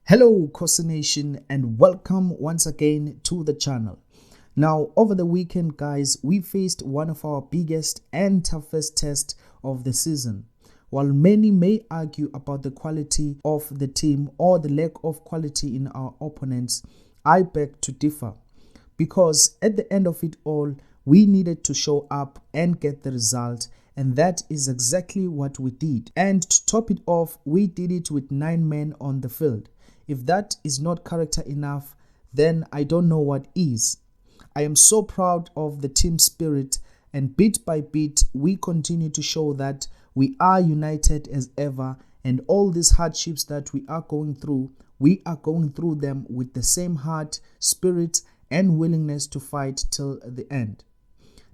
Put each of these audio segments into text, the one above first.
Hello Khosi Nation, and welcome once again to the channel. Now, over the weekend guys, we faced one of our biggest and toughest tests of the season. While many may argue about the quality of the team or the lack of quality in our opponents, I beg to differ, because at the end of it all, we needed to show up and get the result, and that is exactly what we did. And to top it off, we did it with 9 men on the field. If that is not character enough, then I don't know what is. I am so proud of the team spirit, and bit by bit we continue to show that we are united as ever, and all these hardships that we are going through them with the same heart, spirit and willingness to fight till the end.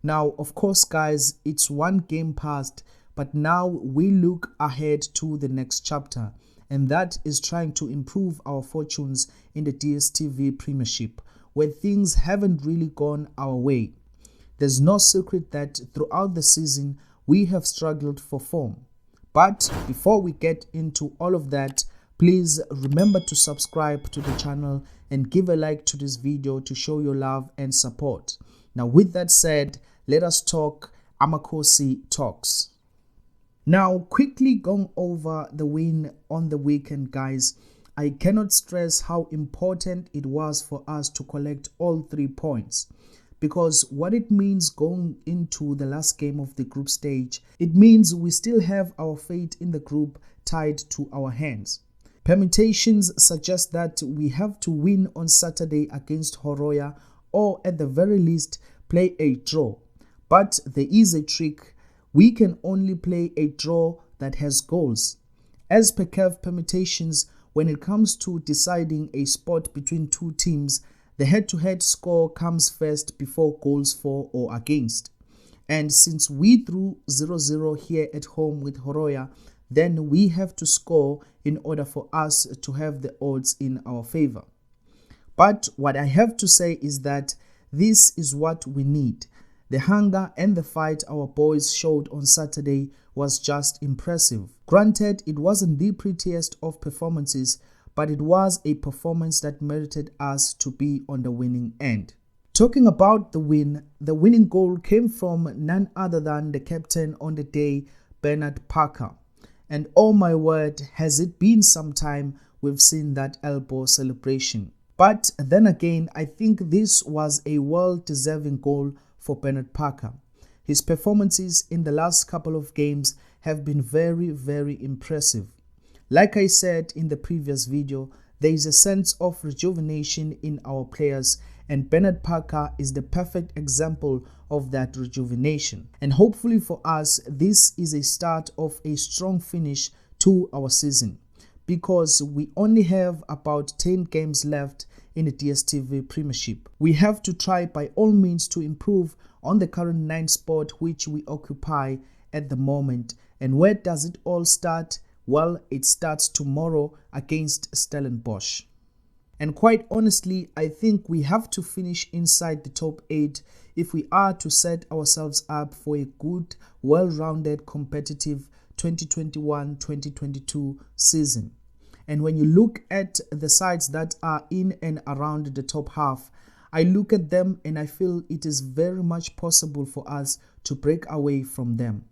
Now, of course guys, it's one game past, but now we look ahead to the next chapter, and that is trying to improve our fortunes in the DSTV Premiership, where things haven't really gone our way. There's no secret that throughout the season we have struggled for form. But before we get into all of that, please remember to subscribe to the channel and give a like to this video to show your love and support. Now, with that said, let us talk AmakhosiTalks. Now, quickly going over the win on the weekend guys, I cannot stress how important it was for us to collect all 3 points, because what it means going into the last game of the group stage, it means we still have our fate in the group tied to our hands. Permutations suggest that we have to win on Saturday against Horoya, or at the very least play a draw. But there is a trick. We can only play a draw that has goals. As per CAF permutations, when it comes to deciding a spot between two teams, the head-to-head score comes first before goals for or against. And since we drew 0-0 here at home with Horoya, then we have to score in order for us to have the odds in our favor. But what I have to say is that this is what we need. The hunger and the fight our boys showed on Saturday was just impressive. Granted, it wasn't the prettiest of performances, but it was a performance that merited us to be on the winning end. Talking about the winning goal came from none other than the captain on the day, Bernard Parker. And oh my word, has it been some time we've seen that elbow celebration. But then again, I think this was a well-deserving goal for Bernard Parker. His performances in the last couple of games have been very, very impressive. Like I said in the previous video, there is a sense of rejuvenation in our players, and Bernard Parker is the perfect example of that rejuvenation. And hopefully for us, this is a start of a strong finish to our season, because we only have about 10 games left in the DSTV Premiership. We have to try by all means to improve on the current 9th spot which we occupy at the moment. And where does it all start? Well, it starts tomorrow against Stellenbosch. And quite honestly, I think we have to finish inside the top 8 if we are to set ourselves up for a good, well-rounded, competitive 2021-2022 season. And when you look at the sides that are in and around the top half, I look at them and I feel it is very much possible for us to break away from them.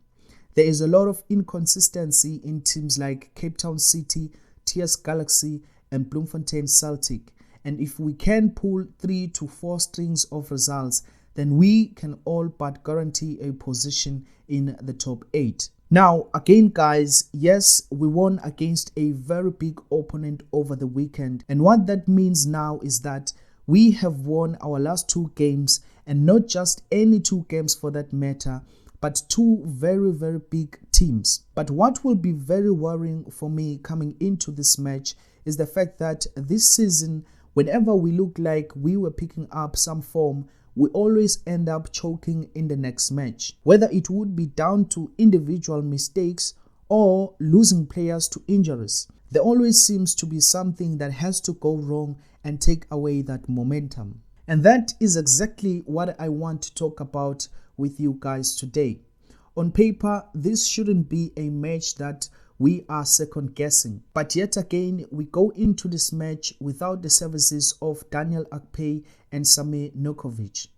There is a lot of inconsistency in teams like Cape Town City, TS Galaxy and Bloemfontein Celtic. And if we can pull 3 to 4 strings of results, then we can all but guarantee a position in the top 8. Now, again guys, yes, we won against a very big opponent over the weekend. And what that means now is that we have won our last 2 games, and not just any 2 games for that matter, but 2 very, very big teams. But what will be very worrying for me coming into this match is the fact that this season, whenever we look like we were picking up some form, we always end up choking in the next match. Whether it would be down to individual mistakes or losing players to injuries, there always seems to be something that has to go wrong and take away that momentum. And that is exactly what I want to talk about with you guys today. On paper, this shouldn't be a match that we are second guessing. But yet again, we go into this match without the services of Daniel Akpeyi and Samir Nukovic.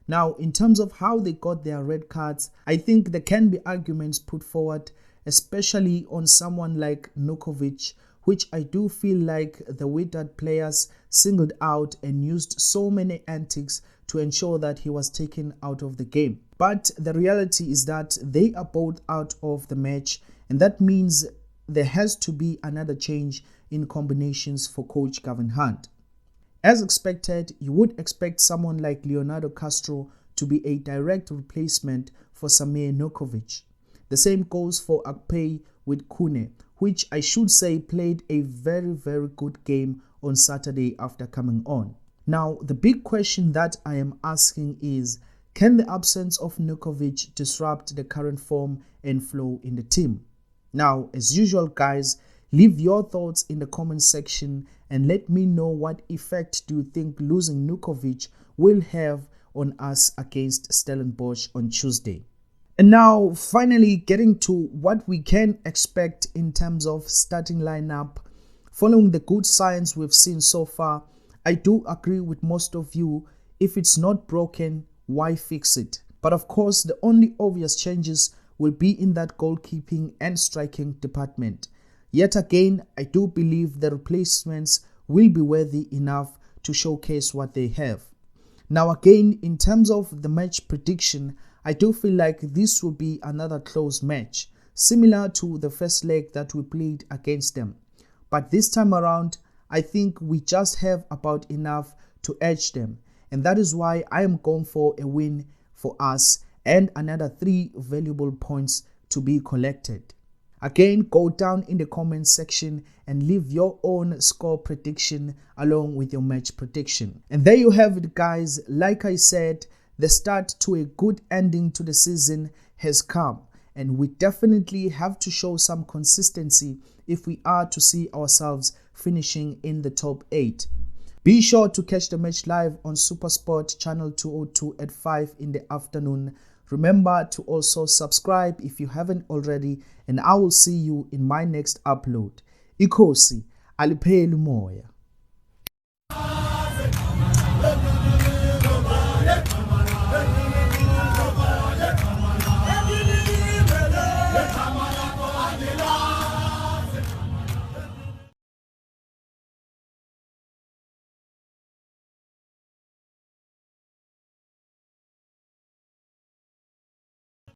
Now, in terms of how they got their red cards, I think there can be arguments put forward, especially on someone like Nukovic, which I do feel like the Wydad players singled out and used so many antics to ensure that he was taken out of the game. But the reality is that they are both out of the match, and that means there has to be another change in combinations for coach Gavin Hunt. As expected, you would expect someone like Leonardo Castro to be a direct replacement for Samir Nukovic. The same goes for Akpeyi with Kune, which I should say played a very, very good game on Saturday after coming on. Now, the big question that I am asking is, can the absence of Nukovic disrupt the current form and flow in the team? Now, as usual, guys, leave your thoughts in the comment section and let me know what effect do you think losing Nukovic will have on us against Stellenbosch on Tuesday. And now, finally, getting to what we can expect in terms of starting lineup. Following the good signs we've seen so far, I do agree with most of you. If it's not broken, why fix it? But of course, the only obvious changes will be in that goalkeeping and striking department. Yet again, I do believe the replacements will be worthy enough to showcase what they have. Now again, in terms of the match prediction, I do feel like this will be another close match, similar to the first leg that we played against them. But this time around, I think we just have about enough to edge them. And that is why I am going for a win for us and another 3 valuable points to be collected. Again, go down in the comment section and leave your own score prediction along with your match prediction. And there you have it, guys. Like I said, the start to a good ending to the season has come, and we definitely have to show some consistency if we are to see ourselves finishing in the top 8. Be sure to catch the match live on SuperSport channel 202 at 5 in the afternoon. Remember to also subscribe if you haven't already, and I will see you in my next upload. Amakhosi, alipheli umoya.